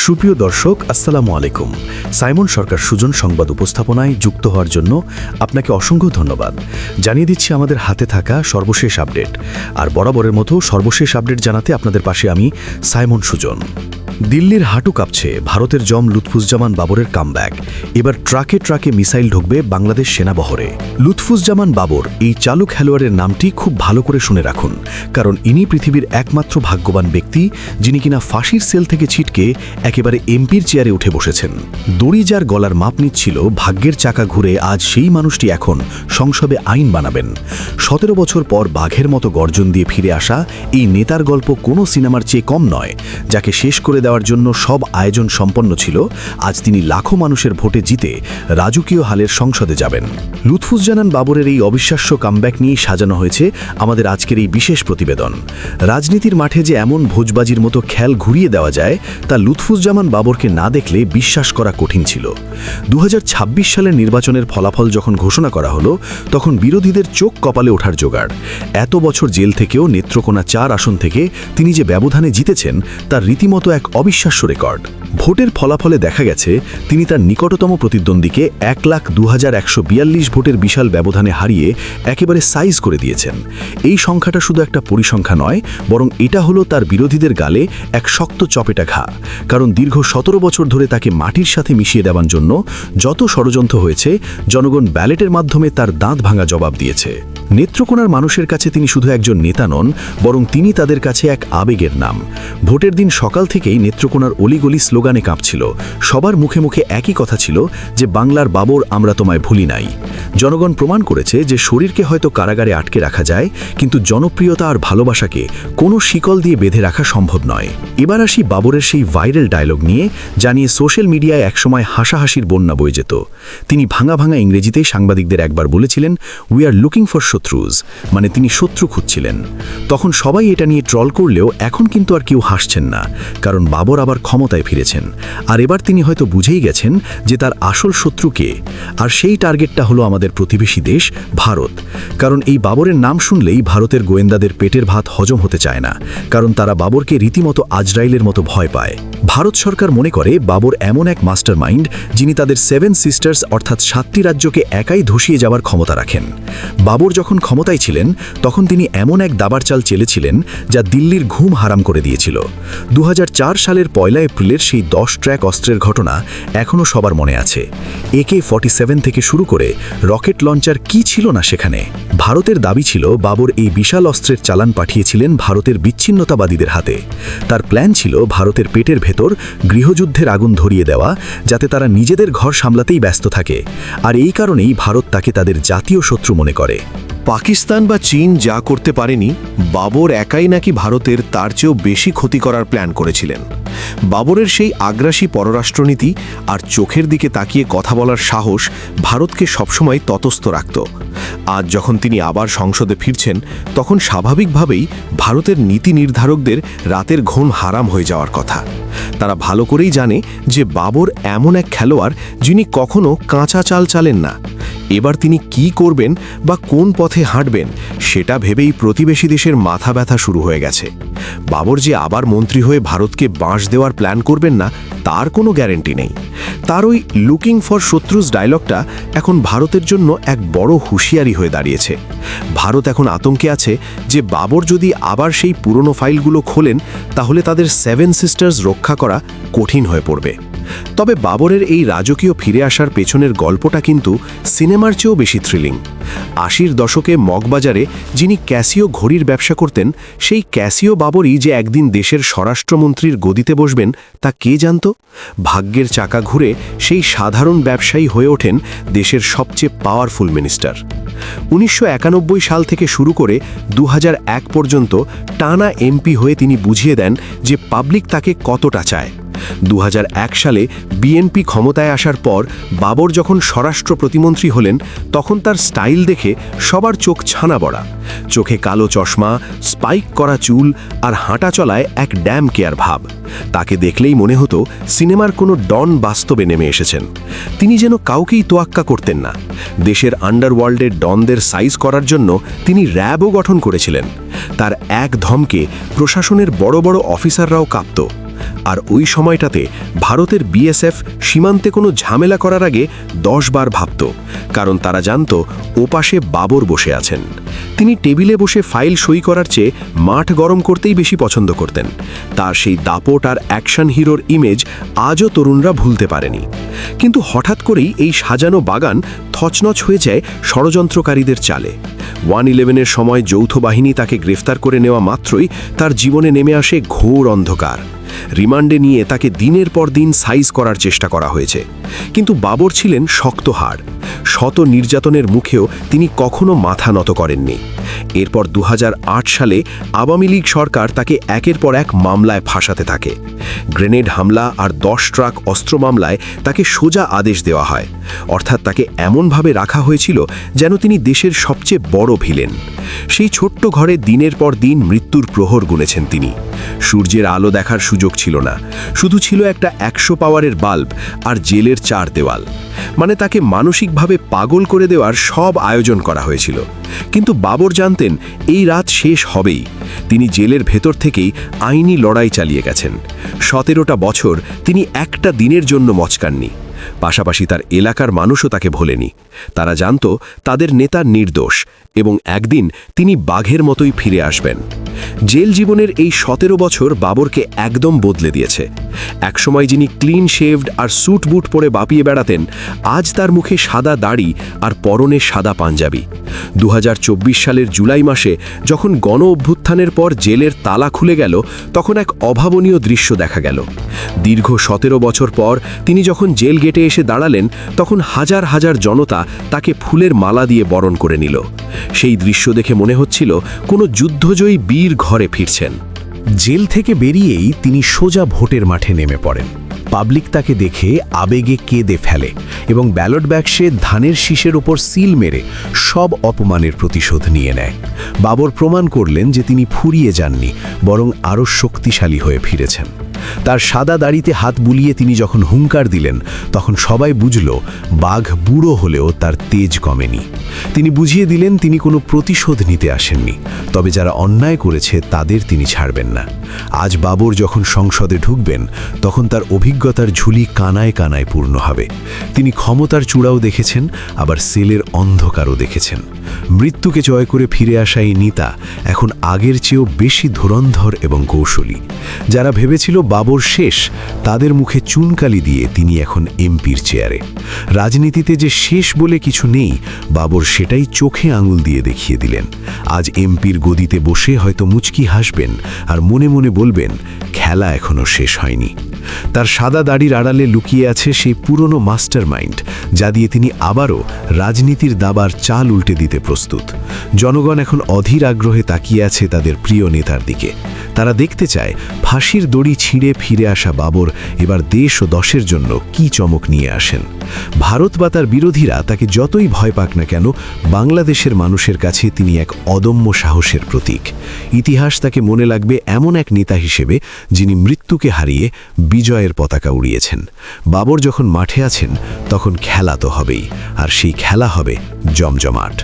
সুপ্রিয় দর্শক, আসসালামু আলাইকুম। সাইমন সরকার সুজন সংবাদ উপস্থাপনায় যুক্ত হওয়ার জন্য আপনাকে অসংখ্য ধন্যবাদ। জানিয়ে দিচ্ছি আমাদের হাতে থাকা সর্বশেষ আপডেট। আর বরাবরের মতো সর্বশেষ আপডেট জানাতে আপনাদের পাশে আমি সাইমন সুজন। দিল্লির হাঁটু কাঁপছে ভারতের জম লুৎফুজ্জামান বাবরের কামব্যাক। এবার ট্রাকে ট্রাকে মিসাইল ঢুকবে বাংলাদেশ সেনাবহরে। লুৎফুজ্জামান বাবর এই চালু খেলোয়াড়ের নামটি খুব ভালো করে শুনে রাখুন, কারণ ইনি পৃথিবীর একমাত্র ভাগ্যবান ব্যক্তি যিনি কিনা ফাঁসির সেল থেকে ছিটকে একেবারে এমপির চেয়ারে উঠে বসেছেন। দড়ি যার গলার মাপ নিচ্ছিল, ভাগ্যের চাকা ঘুরে আজ সেই মানুষটি এখন সংসদে আইন বানাবেন। 17 বছর পর বাঘের মতো গর্জন দিয়ে ফিরে আসা এই নেতার গল্প কোনো সিনেমার চেয়ে কম নয়। যাকে শেষ করে দেওয়ার জন্য সব আয়োজন সম্পন্ন ছিল, আজ তিনি লাখো মানুষের ভোটে জিতে রাজকীয় হালের সংসদে যাবেন। লুৎফুজ্জামান বাবরের এই অবিশ্বাস্য কামব্যাক নিয়েই সাজানো হয়েছে আমাদের আজকের এই বিশেষ প্রতিবেদন। রাজনীতির মাঠে যে এমন ভোজবাজির মতো খেল ঘুরিয়ে দেওয়া যায় তা লুৎফুজ্জামান বাবরকে না দেখলে বিশ্বাস করা কঠিন ছিল। 2026 সালের নির্বাচনের ফলাফল যখন ঘোষণা করা হলো, তখন বিরোধীদের চোখ কপালে ওঠার জোগাড়। এত বছর জেল থেকেও নেত্রকোনা 4 আসন থেকে তিনি যে ব্যবধানে জিতেছেন তার রীতিমতো এক অবিশ্বাস্য রেকর্ড। ভোটের ফলাফলে দেখা গেছে তিনি তার নিকটতম প্রতিদ্বন্দ্বীকে 1,02,142 ভোটের বিশাল ব্যবধানে হারিয়ে একেবারে সাইজ করে দিয়েছেন। এই সংখ্যাটা শুধু একটা পরিসংখ্যা নয়, বরং এটা হলো তার বিরোধীদের গালে এক শক্ত চপেটা ঘা। কারণ দীর্ঘ 17 বছর ধরে তাকে মাটির সাথে মিশিয়ে দেওয়ার জন্য যত ষড়যন্ত্র হয়েছে, জনগণ ব্যালটের মাধ্যমে তার দাঁত ভাঙা জবাব দিয়েছে। নেত্রকোনার মানুষের কাছে তিনি শুধু একজন নেতা নন, বরং তিনি তাদের কাছে এক আবেগের নাম। ভোটের দিন সকাল থেকেই নেত্রকোনার অলিগলি স্লোগানে কাঁপছিল। সবার মুখে মুখে একই কথা ছিল যে বাংলার বাবর, আমরা তোমায় ভুলি নাই। জনগণ প্রমাণ করেছে যে শরীরকে হয়তো কারাগারে আটকে রাখা যায়, কিন্তু জনপ্রিয়তা আর ভালোবাসাকে কোনো শিকল দিয়ে বেঁধে রাখা সম্ভব নয়। এবার আসি বাবরের সেই ভাইরাল ডায়লগ নিয়ে, জানিয়ে সোশ্যাল মিডিয়ায় একসময় হাসাহাসির বন্যা বয়ে যেত। তিনি ভাঙা ভাঙা ইংরেজিতেই সাংবাদিকদের একবার বলেছিলেন, উই আর লুকিং ফর শত্রুজ, মানে তিনি শত্রু খুঁজছিলেন। তখন সবাই এটা নিয়ে ট্রল করলেও এখন কিন্তু আর কেউ হাসছেন না, কারণ বাবর আবার ক্ষমতায় ফিরেছেন। আর এবার তিনি হয়তো বুঝেই গেছেন যে তার আসল শত্রু কে। আর সেই টার্গেটটা হলো আমাদের প্রতিবেশী দেশ ভারত। কারণ এই বাবরের নাম শুনলেই ভারতের গোয়েন্দাদের পেটের ভাত হজম হতে চায় না, কারণ তারা বাবরকে রীতিমতো আজরাইলের মতো ভয় পায়। ভারত সরকার মনে করে বাবর এমন এক মাস্টার মাইন্ড যিনি তাদের 7 সিস্টার্স অর্থাৎ 7টি রাজ্যকে একাই ধসিয়ে যাওয়ার ক্ষমতা রাখেন। বাবর যখন ক্ষমতায় ছিলেন তখন তিনি এমন এক দাবার চাল চেলেছিলেন যা দিল্লির ঘুম হারাম করে দিয়েছিল। 2004 সালের 1 এপ্রিলের সেই 10 ট্র্যাক অস্ত্রের ঘটনা এখনও সবার মনে আছে। AK-47 থেকে শুরু করে রকেট লঞ্চার কি ছিল না সেখানে। ভারতের দাবি ছিল বাবর এই বিশাল অস্ত্রের চালান পাঠিয়েছিলেন ভারতের বিচ্ছিন্নতাবাদীদের হাতে। তার প্ল্যান ছিল ভারতের পেটের ভেতর গৃহযুদ্ধের আগুন ধরিয়ে দেওয়া, যাতে তারা নিজেদের ঘর সামলাতেই ব্যস্ত থাকে। আর এই কারণেই ভারত তাকে তাদের জাতীয় শত্রু মনে করে। পাকিস্তান বা চীন যা করতে পারেনি, বাবর একাই নাকি ভারতের তার চেয়েও বেশি ক্ষতি করার প্ল্যান করেছিলেন। বাবরের সেই আগ্রাসী পররাষ্ট্রনীতি আর চোখের দিকে তাকিয়ে কথা বলার সাহস ভারতকে সবসময় তটস্থ রাখত। আজ যখন তিনি আবার সংসদে ফিরছেন, তখন স্বাভাবিকভাবেই ভারতের নীতি নির্ধারকদের রাতের ঘুম হারাম হয়ে যাওয়ার কথা। তারা ভালো করেই জানে যে বাবর এমন এক খেলোয়াড় যিনি কখনো কাঁচা চাল চালেন না। এবার তিনি কি করবেন বা কোন পথে হাঁটবেন সেটা ভেবেই প্রতিবেশী দেশের মাথা ব্যথা শুরু হয়ে গেছে। বাবর যে আবার মন্ত্রী হয়ে ভারতকে বাঁশ দেওয়ার প্ল্যান করবেন না তার কোনো গ্যারেন্টি নেই। তার ওই লুকিং ফর শত্রুজ ডায়লগটা এখন ভারতের জন্য এক বড় হুঁশিয়ারি হয়ে দাঁড়িয়েছে। ভারত এখন আতঙ্কে আছে যে বাবর যদি আবার সেই পুরনো ফাইলগুলো খোলেন, তাহলে তাদের 7 সিস্টার্স রক্ষা করা কঠিন হয়ে পড়বে। তবে বাবরের এই রাজকীয় ফিরে আসার পেছনের গল্পটা কিন্তু সিনেমার চেয়েও বেশি থ্রিলিং। 80-র দশকে মগবাজারে যিনি ক্যাসিও ঘড়ির ব্যবসা করতেন, সেই ক্যাসিও বাবরই যে একদিন দেশের স্বরাষ্ট্রমন্ত্রীর গদিতে বসবেন তা কে জানত? ভাগ্যের চাকা ঘুরে সেই সাধারণ ব্যবসায়ী হয়ে ওঠেন দেশের সবচেয়ে পাওয়ারফুল মিনিস্টার। 1991 সাল থেকে শুরু করে 2001 পর্যন্ত টানা এমপি হয়ে তিনি বুঝিয়ে দেন যে পাবলিক তাকে কতটা চায়। 2001 সালে বিএনপি ক্ষমতায় আসার পর বাবর যখন স্বরাষ্ট্র প্রতিমন্ত্রী হলেন, তখন তার স্টাইল দেখে সবার চোখ ছানা বড়া। চোখে কালো চশমা, স্পাইক করা চুল আর হাঁটা চলায় এক ড্যাম কেয়ার ভাব। তাকে দেখলেই মনে হতো সিনেমার কোনো ডন বাস্তবে নেমে এসেছেন। তিনি যেন কাউকেই তোয়াক্কা করতেন না। দেশের আন্ডারওয়ার্ল্ডের ডনদের সাইজ করার জন্য তিনি র্যাবও গঠন করেছিলেন। তার এক ধমকে প্রশাসনের বড় বড় অফিসাররাও কাঁপত। আর ওই সময়টাতে ভারতের বিএসএফ সীমান্তে কোনো ঝামেলা করার আগে 10 বার ভাবত, কারণ তারা জানত ওপাশে বাবর বসে আছেন। তিনি টেবিলে বসে ফাইল সই করার চেয়ে মাঠ গরম করতেই বেশি পছন্দ করতেন। তার সেই দাপট আর অ্যাকশন হিরোর ইমেজ আজও তরুণরা ভুলতে পারেনি। কিন্তু হঠাৎ করেই এই সাজানো বাগান থচনচ হয়ে যায় ষড়যন্ত্রকারীদের চালে। 111-এর সময় যৌথ বাহিনী তাকে গ্রেফতার করে নেওয়া মাত্রই তার জীবনে নেমে আসে ঘোর অন্ধকার। রিমান্ডে নিয়ে তাকে দিনের পর দিন সাইজ করার চেষ্টা করা হয়েছে, কিন্তু বাবর ছিলেন শক্ত হাড়। শত নির্যাতনের মুখেও তিনি কখনো মাথা নত করেননি। এরপর 2008 সালে আওয়ামী লীগ সরকার তাকে একের পর এক মামলায় ফাঁসাতে থাকে। গ্রেনেড হামলা আর 10 ট্রাক অস্ত্র মামলায় তাকে সোজা আদেশ দেওয়া হয়, অর্থাৎ তাকে এমনভাবে রাখা হয়েছিল যেন তিনি দেশের সবচেয়ে বড় ভিলেন। সেই ছোট্ট ঘরে দিনের পর দিন মৃত্যুর প্রহর গুনেছেন তিনি। সূর্যের আলো দেখার সুযোগ ছিল না, শুধু ছিল একটা 100 পাওয়ারের বাল্ব আর জেলের 4 দেওয়াল। মানে তাকে মানসিকভাবে পাগল করে দেওয়ার সব আয়োজন করা হয়েছিল। কিন্তু বাবর জানতেন এই রাত শেষ হবেই। তিনি জেলের ভেতর থেকেই আইনি লড়াই চালিয়ে গেছেন। 17টা বছর তিনি একটা দিনের জন্য মচকাননি। পাশাপাশি তার এলাকার মানুষও তাকে ভোলেনি। তারা জানত তাদের নেতা নির্দোষ এবং একদিন তিনি বাঘের মতোই ফিরে আসবেন। জেল জীবনের এই 17 বছর বাবরকে একদম বদলে দিয়েছে। একসময় যিনি ক্লিন শেভড আর স্যুট বুট পরে বাপিয়ে বেড়াতেন, আজ তার মুখে সাদা দাড়ি আর পরনে সাদা পাঞ্জাবি। 2024 সালের জুলাই মাসে যখন গণ অভ্যুত্থানের পর জেলের তালা খুলে গেল, তখন এক অভাবনীয় দৃশ্য দেখা গেল। দীর্ঘ 17 বছর পর তিনি যখন জেল গেটে এসে দাঁড়ালেন, তখন হাজার হাজার জনতা তাকে ফুলের মালা দিয়ে বরণ করে নিল। সেই দৃশ্য দেখে মনে হচ্ছিল কোনো যুদ্ধজয়ী বীর ঘরে ফিরছেন। জেল থেকে বেরিয়েই তিনি সোজা ভোটের মাঠে নেমে পড়েন। পাবলিক তাকে দেখে আবেগে কেঁদে ফেলে এবং ব্যালট বাক্সে ধানের শীষের ওপর সিল মেরে সব অপমানের প্রতিশোধ নিয়ে নেয়। বাবর প্রমাণ করলেন যে তিনি ফুরিয়ে যাননি, বরং আরও শক্তিশালী হয়ে ফিরেছেন। তার সাদা দাড়িতে হাত বুলিয়ে তিনি যখন হুঙ্কার দিলেন, তখন সবাই বুঝল বাঘ বুড়ো হলেও তার তেজ কমেনি। তিনি বুঝিয়ে দিলেন তিনি কোনো প্রতিশোধ নিতে আসেননি, তবে যারা অন্যায় করেছে তাদের তিনি ছাড়বেন না। আজ বাবর যখন সংসদে ঢুকবেন, তখন তার অভিজ্ঞতার ঝুলি কানায় কানায় পূর্ণ হবে। তিনি ক্ষমতার চূড়াও দেখেছেন, আবার সেলের অন্ধকারও দেখেছেন। মৃত্যুকে জয় করে ফিরে আসা এই নেতা এখন আগের চেয়েও বেশি ধুরন্ধর এবং কৌশলী। যারা ভেবেছিল বাবর শেষ, তাদের মুখে চুনকালি দিয়ে তিনি এখন এমপির চেয়ারে। রাজনীতিতে যে শেষ বলে কিছু নেই, বাবর সেটাই চোখে আঙুল দিয়ে দেখিয়ে দিলেন। আজ এমপির গদিতে বসে হয়তো মুচকি হাসবেন আর মনে মনে বলবেন, খেলা এখনো শেষ হয়নি। তার সাদা দাড়ির আড়ালে লুকিয়ে আছে সেই পুরনো মাস্টার মাইন্ড, যা দিয়ে তিনি আবারও রাজনীতির দাবার চাল উল্টে দিতে প্রস্তুত। জনগণ এখন অধীর আগ্রহে তাকিয়ে আছে তাদের প্রিয় নেতার দিকে। তারা দেখতে চায় ফাঁসির দড়ি ছিঁড়ে ফিরে আসা বাবর এবার দেশ ও দশের জন্য কি চমক নিয়ে আসেন। ভারত বা তার বিরোধীরা তাকে যতই ভয় পাক না কেন, বাংলাদেশের মানুষের কাছে তিনি এক অদম্য সাহসের প্রতীক। ইতিহাস তাকে মনে লাগবে এমন এক নেতা হিসেবে যিনি মৃত্যুকে হারিয়ে বিজয়ের পতাকা উড়িয়েছেন। বাবর যখন মাঠে আছেন, তখন খেলা তো হবেই, আর সেই খেলা হবে জমজমাট।